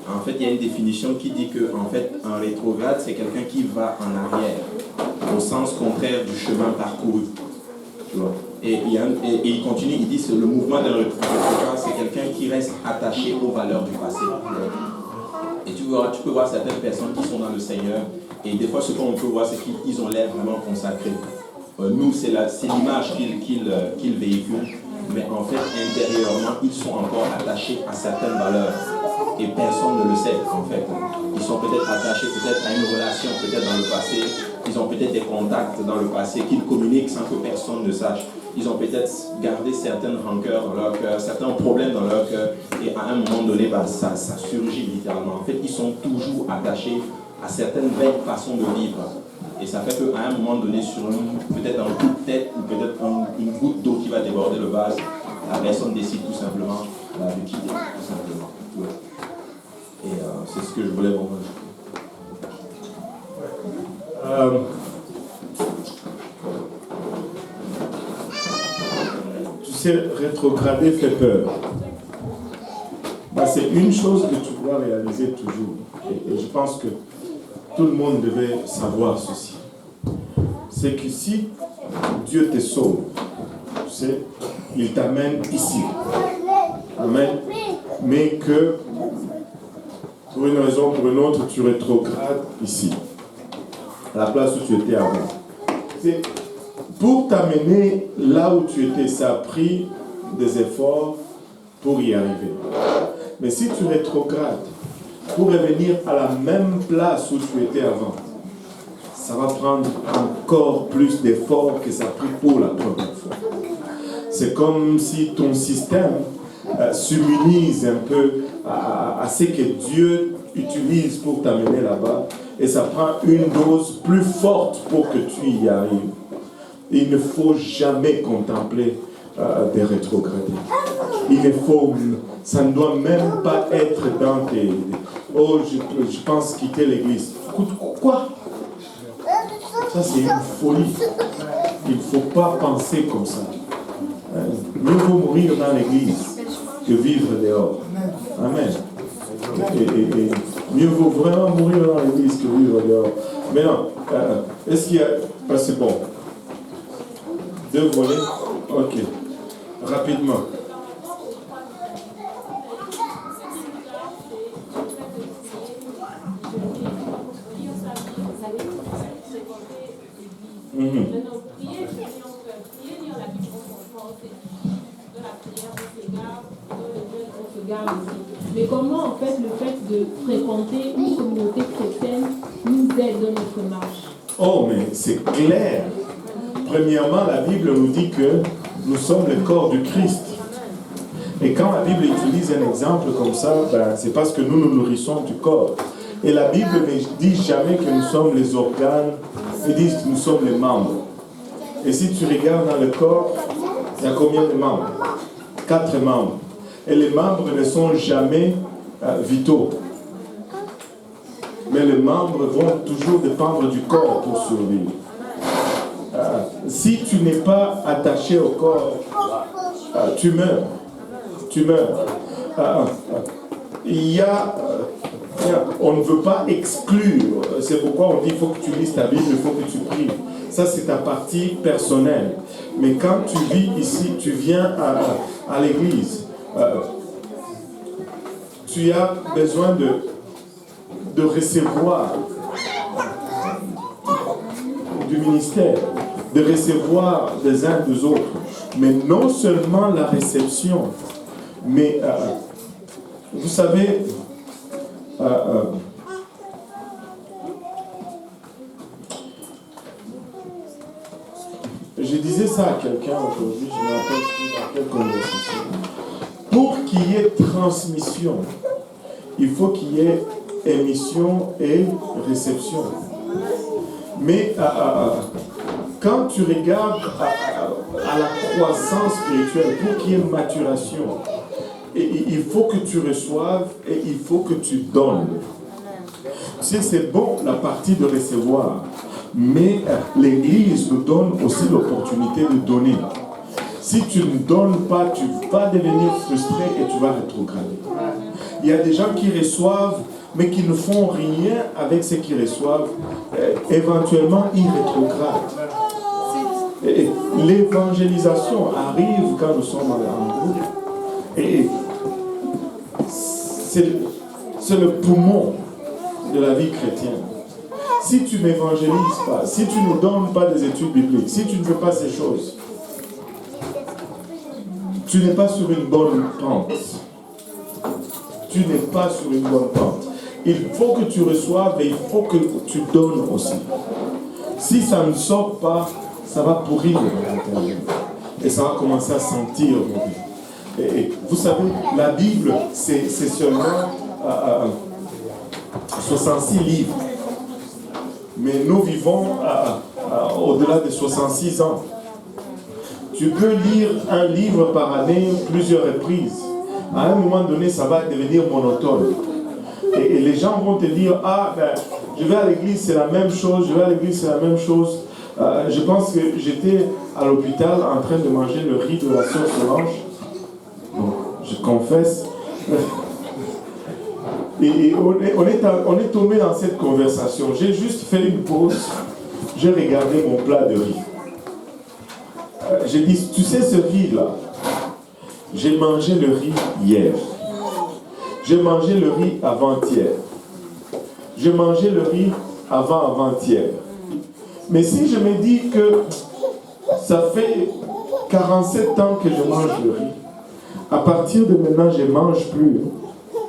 En fait, il y a une définition qui dit que, en fait, un rétrograde, c'est quelqu'un qui va en arrière, au sens contraire du chemin parcouru. Tu vois? Et il continue, il dit que le mouvement d'un rétrograde, c'est quelqu'un qui reste attaché aux valeurs du passé. Et tu peux voir certaines personnes qui sont dans le Seigneur, et des fois, ce qu'on peut voir, c'est qu'ils ont l'air vraiment consacrés. Nous, c'est l'image qu'ils véhiculent, mais en fait, intérieurement, ils sont encore attachés à certaines valeurs. Et personne ne le sait, en fait. Ils sont peut-être attachés à une relation, peut-être dans le passé. Ils ont peut-être des contacts dans le passé qu'ils communiquent sans que personne ne sache. Ils ont peut-être gardé certaines rancœurs dans leur cœur, certains problèmes dans leur cœur. Et à un moment donné, ça surgit littéralement. En fait, ils sont toujours attachés à certaines vieilles façons de vivre. Et ça fait qu'à un moment donné, sur peut-être un coup de tête ou peut-être une goutte d'eau qui va déborder le vase, la personne décide tout simplement de quitter, tout simplement. Ouais. Et c'est ce que je voulais vous dire. Tu sais, rétrograder fait peur. C'est une chose que tu dois réaliser toujours. Et je pense que tout le monde devait savoir ceci. C'est que si Dieu te sauve, tu sais, il t'amène ici. Amen. Mais que, pour une raison ou pour une autre, tu rétrogrades ici, à la place où tu étais avant. C'est pour t'amener là où tu étais, ça a pris des efforts pour y arriver. Mais si tu rétrogrades pour revenir à la même place où tu étais avant, ça va prendre encore plus d'efforts que ça a pris pour la première fois. C'est comme si ton système s'immunise un peu à ce que Dieu utilise pour t'amener là-bas, et ça prend une dose plus forte pour que tu y arrives. Il ne faut jamais contempler des rétrogradés. Ça ne doit même pas être dans tes... Oh, je pense quitter l'église. Quoi? Ça, c'est une folie. Il ne faut pas penser comme ça. Mieux vaut mourir dans l'église que vivre dehors. Amen. Et mieux vaut vraiment mourir dans l'église que vivre dehors. Maintenant, est-ce qu'il y a... c'est bon. 2 volets? Ok. Rapidement. Mais comment en fait le fait de fréquenter une communauté chrétienne nous aide dans notre marche? Oh, mais c'est clair. Premièrement, la Bible nous dit que nous sommes le corps du Christ. Et quand la Bible utilise un exemple comme ça, c'est parce que nous nous nourrissons du corps. Et la Bible ne dit jamais que nous sommes les organes, elle dit que nous sommes les membres. Et si tu regardes dans le corps, il y a combien de membres? 4 membres. Et les membres ne sont jamais vitaux. Mais les membres vont toujours dépendre du corps pour survivre. Si tu n'es pas attaché au corps, tu meurs. Tu meurs. On ne veut pas exclure. C'est pourquoi on dit qu'il faut que tu lises ta Bible, il faut que tu pries. Ça, c'est ta partie personnelle. Mais quand tu vis ici, tu viens à l'église, tu as besoin de recevoir du ministère, de recevoir des uns des autres. Mais non seulement la réception, mais vous savez, je disais ça à quelqu'un aujourd'hui, je me rappelle plus dans quelle conversation. Pour qu'il y ait transmission, il faut qu'il y ait émission et réception. Mais quand tu regardes à la croissance spirituelle, pour qu'il y ait une maturation, il faut que tu reçoives et il faut que tu donnes. Tu sais, c'est bon la partie de recevoir, mais l'Église nous donne aussi l'opportunité de donner. Si tu ne donnes pas, tu vas devenir frustré et tu vas rétrograder. Il y a des gens qui reçoivent, mais qui ne font rien avec ce qu'ils reçoivent. Éventuellement, ils rétrogradent. Et l'évangélisation arrive quand nous sommes en groupe. Et c'est le poumon de la vie chrétienne. Si tu n'évangélises pas, si tu ne donnes pas des études bibliques, si tu ne fais pas ces choses, tu n'es pas sur une bonne pente. Tu n'es pas sur une bonne pente. Il faut que tu reçoives et il faut que tu donnes aussi. Si ça ne sort pas, ça va pourrir à l'intérieur. Et ça va commencer à sentir mauvais. Et vous savez, la Bible, c'est seulement 66 livres. Mais nous vivons au-delà de 66 ans. Tu peux lire un livre par année plusieurs reprises. À un moment donné, ça va devenir monotone. Et les gens vont te dire, je vais à l'église, c'est la même chose, je vais à l'église, c'est la même chose. Je pense que j'étais à l'hôpital en train de manger le riz de la sœur Solange. Donc, je confesse. Et on est tombé dans cette conversation. J'ai juste fait une pause. J'ai regardé mon plat de riz. J'ai dit, tu sais ce riz-là, j'ai mangé le riz hier. J'ai mangé le riz avant-hier. J'ai mangé le riz avant-avant-hier. Mais si je me dis que ça fait 47 ans que je mange le riz, à partir de maintenant, je ne mange plus,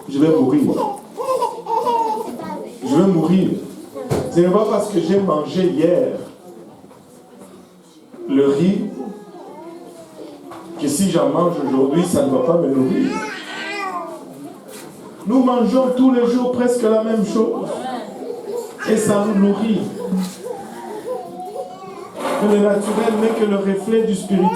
je vais mourir. Je vais mourir. Ce n'est pas parce que j'ai mangé hier le riz que si j'en mange aujourd'hui, ça ne va pas me nourrir. Nous mangeons tous les jours presque la même chose. Et ça nous nourrit. Le naturel n'est que le reflet du spirituel.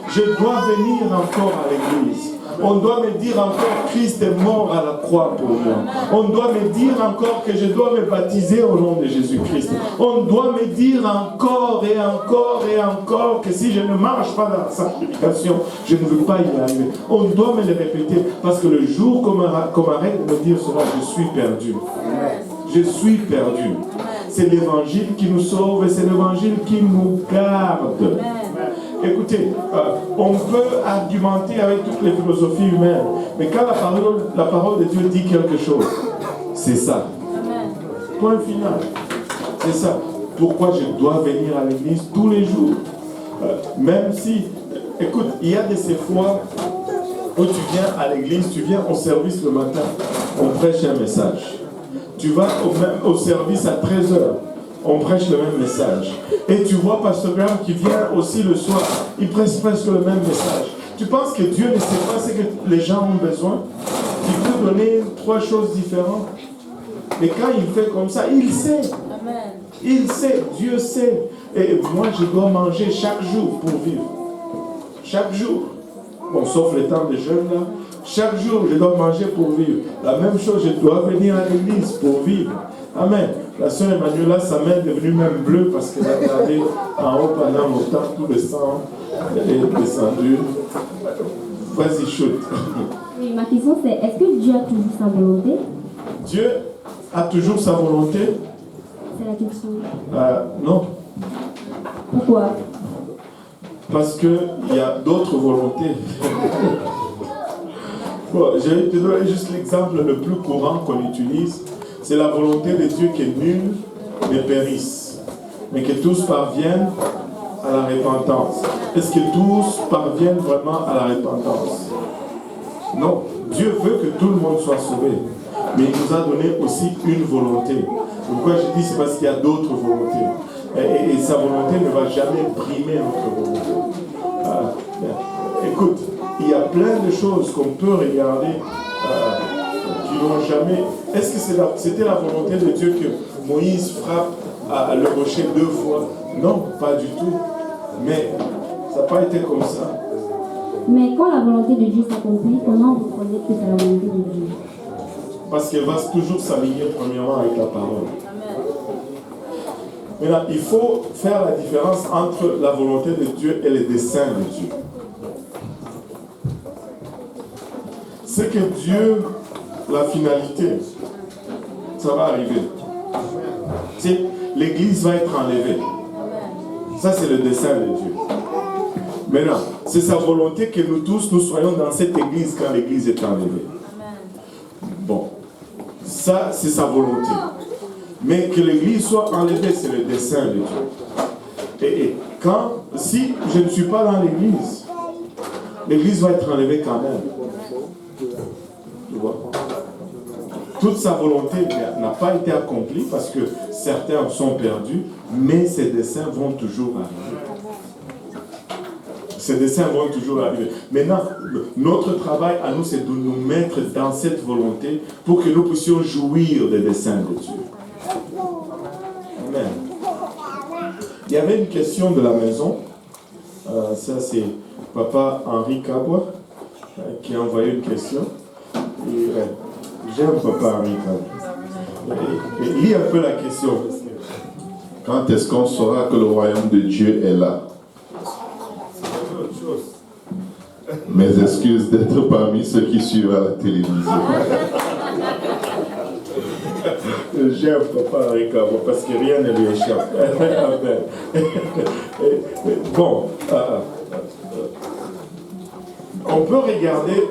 Je dois venir encore à l'église. On doit me dire encore Christ est mort à la croix pour moi. On doit me dire encore que je dois me baptiser au nom de Jésus-Christ. On doit me dire encore et encore et encore que si je ne marche pas dans la sanctification, je ne veux pas y arriver. On doit me le répéter parce que le jour qu'on arrête de me dire cela, je suis perdu. Je suis perdu. C'est l'évangile qui nous sauve et c'est l'évangile qui nous garde. Écoutez, on peut argumenter avec toutes les philosophies humaines, mais quand la parole de Dieu dit quelque chose, c'est ça. Point final. C'est ça. Pourquoi je dois venir à l'église tous les jours? Même si, écoute, il y a de ces fois où tu viens à l'église, tu viens au service le matin, on prêche un message. Tu vas au service à 13h. On prêche le même message. Et tu vois Pasteur Graham qui vient aussi le soir. Il prêche presque le même message. Tu penses que Dieu ne sait pas ce que les gens ont besoin? Il peut donner 3 choses différentes. Mais quand il fait comme ça, il sait. Il sait, Dieu sait. Et moi, je dois manger chaque jour pour vivre. Chaque jour. Bon, sauf les temps de jeûne là. Chaque jour, je dois manger pour vivre. La même chose, je dois venir à l'église pour vivre. Amen. La sœur Emmanuela, sa main est devenue même bleue parce qu'elle a regardé en haut pendant longtemps, tout le sang est descendu. Vas-y, shoot. Oui, ma question c'est, est-ce que Dieu a toujours sa volonté? Dieu a toujours sa volonté? C'est la question. Non. Pourquoi? Parce qu'il y a d'autres volontés. Bon, je vais te donner juste l'exemple le plus courant qu'on utilise. C'est la volonté de Dieu que nul ne périsse, mais que tous parviennent à la repentance. Est-ce que tous parviennent vraiment à la repentance? Non. Dieu veut que tout le monde soit sauvé, mais il nous a donné aussi une volonté. Pourquoi je dis c'est parce qu'il y a d'autres volontés. Et sa volonté ne va jamais brimer notre volonté. Écoute, il y a plein de choses qu'on peut regarder qui n'ont jamais... Est-ce que c'était la volonté de Dieu que Moïse frappe le rocher 2 fois? Non, pas du tout. Mais ça n'a pas été comme ça. Mais quand la volonté de Dieu s'accomplit, comment vous croyez que c'est la volonté de Dieu? Parce qu'elle va toujours s'aligner premièrement avec la parole. Maintenant, il faut faire la différence entre la volonté de Dieu et les desseins de Dieu. C'est que Dieu, la finalité, ça va arriver. C'est, l'Église va être enlevée. Ça, c'est le dessein de Dieu. Maintenant, c'est sa volonté que nous tous, nous soyons dans cette Église quand l'Église est enlevée. Bon, ça, c'est sa volonté. Mais que l'Église soit enlevée, c'est le dessein de Dieu. Et quand, si je ne suis pas dans l'Église, l'Église va être enlevée quand même. Tu vois? Toute sa volonté n'a pas été accomplie parce que certains sont perdus, mais ses desseins vont toujours arriver. Ces desseins vont toujours arriver. Maintenant, notre travail à nous, c'est de nous mettre dans cette volonté pour que nous puissions jouir des desseins de Dieu. Amen. Il y avait une question de la maison. Ça, c'est Papa Henri Kabwa qui a envoyé une question. Et, j'aime Papa Henri Kabwa. Lis un peu la question. Quand est-ce qu'on saura que le royaume de Dieu est là? Mes excuses d'être parmi ceux qui suivent à la télévision. J'aime Papa Henri Kabwa parce que rien ne lui échappe. Bon, on peut regarder,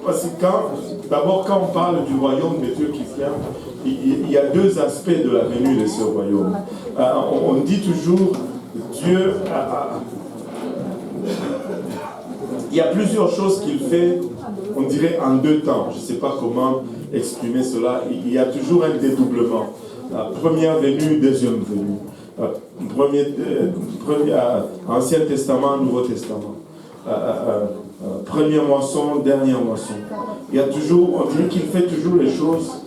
parce que d'abord quand on parle du royaume de Dieu qui vient, il y a deux aspects de la venue de ce royaume. On dit toujours, Dieu il y a plusieurs choses qu'il fait, on dirait en deux temps. Je ne sais pas comment exprimer cela. Il y a toujours un dédoublement. Première venue, deuxième venue. Ancien Testament, Nouveau Testament. Première moisson, dernière moisson. Il y a toujours, on dirait qu'il fait toujours les choses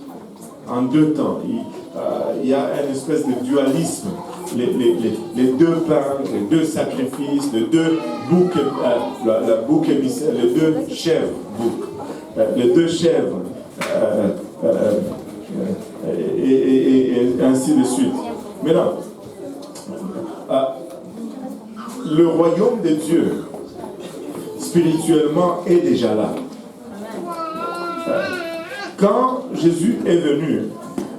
en deux temps. Il y a une espèce de dualisme. Les deux pains, les deux sacrifices, les deux boucs, la bouc émissaire, les deux chèvres, les deux chèvres, et ainsi de suite. Maintenant, le royaume de Dieu, spirituellement, est déjà là. Quand Jésus est venu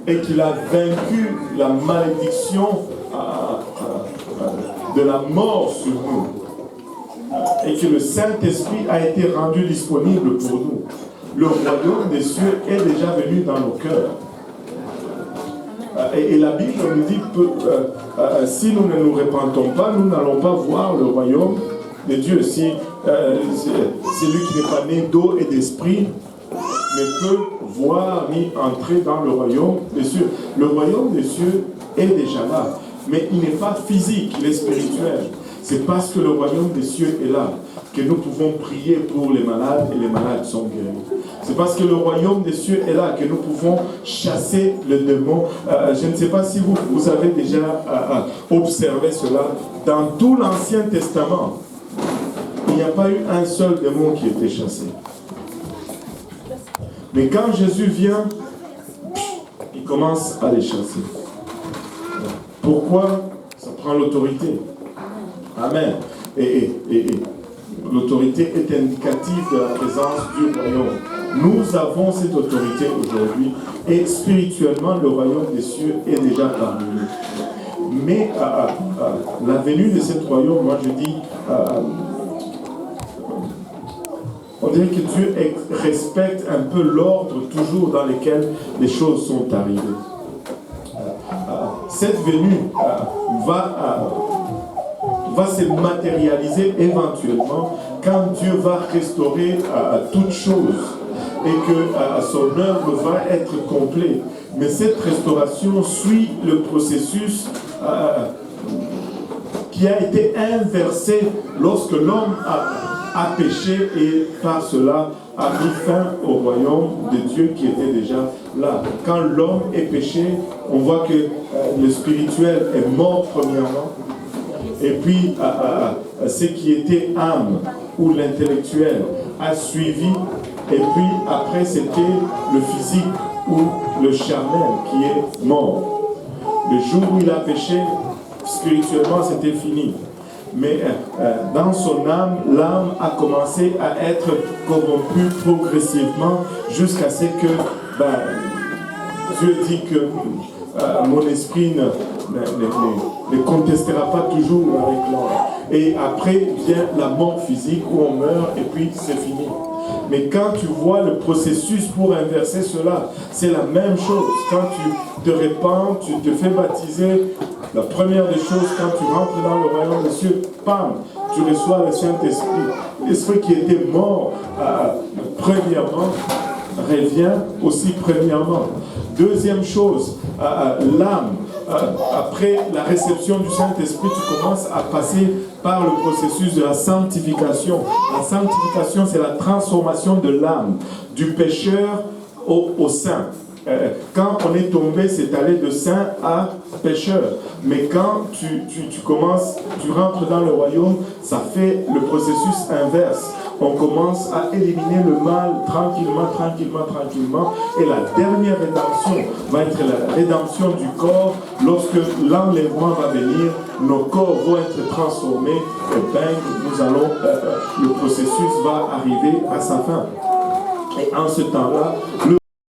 et qu'il a vaincu la malédiction de la mort sur nous, et que le Saint-Esprit a été rendu disponible pour nous, le royaume des cieux est déjà venu dans nos cœurs. Et la Bible nous dit que si nous ne nous repentons pas, nous n'allons pas voir le royaume de Dieu. Si celui qui n'est pas né d'eau et d'esprit ne peut voir ni entrer dans le royaume des cieux. Le royaume des cieux est déjà là, mais il n'est pas physique, il est spirituel. C'est parce que le royaume des cieux est là que nous pouvons prier pour les malades et les malades sont guéris. C'est parce que le royaume des cieux est là que nous pouvons chasser le démon. Je ne sais pas si vous avez déjà observé cela. Dans tout l'Ancien Testament, il n'y a pas eu un seul démon qui était chassé. Mais quand Jésus vient, il commence à les chasser. Pourquoi? Ça prend l'autorité. Amen. Et l'autorité est indicative de la présence du royaume. Nous avons cette autorité aujourd'hui et spirituellement, le royaume des cieux est déjà parmi nous. Mais la venue de ce royaume, moi je dis, on dirait que Dieu respecte un peu l'ordre toujours dans lequel les choses sont arrivées. Cette venue va se matérialiser éventuellement quand Dieu va restaurer toutes choses et que son œuvre va être complète. Mais cette restauration suit le processus qui a été inversé lorsque l'homme a péché et par cela a mis fin au royaume de Dieu qui était déjà là. Quand l'homme est péché, on voit que le spirituel est mort premièrement Et puis, ce qui était âme ou l'intellectuel a suivi. Et puis, après, c'était le physique ou le charnel qui est mort. Le jour où il a péché, spirituellement, c'était fini. Mais dans son âme, l'âme a commencé à être corrompue progressivement jusqu'à ce que Dieu dit que mon esprit ne contestera pas toujours avec l'homme. Et après vient la mort physique où on meurt et puis c'est fini. Mais quand tu vois le processus pour inverser cela, c'est la même chose. Quand tu te répands, tu te fais baptiser, la première des choses, quand tu rentres dans le royaume des cieux, bam, tu reçois le Saint-Esprit. L'Esprit qui était mort premièrement revient aussi premièrement. Deuxième chose, l'âme, après la réception du Saint-Esprit, tu commences à passer par le processus de la sanctification. La sanctification, c'est la transformation de l'âme, du pécheur au saint. Quand on est tombé, c'est aller de saint à pécheur. Mais quand tu commences, tu rentres dans le royaume, ça fait le processus inverse. On commence à éliminer le mal tranquillement. Et la dernière rédemption va être la rédemption du corps. Lorsque l'enlèvement va venir, nos corps vont être transformés. Et le processus va arriver à sa fin. Et en ce temps-là, le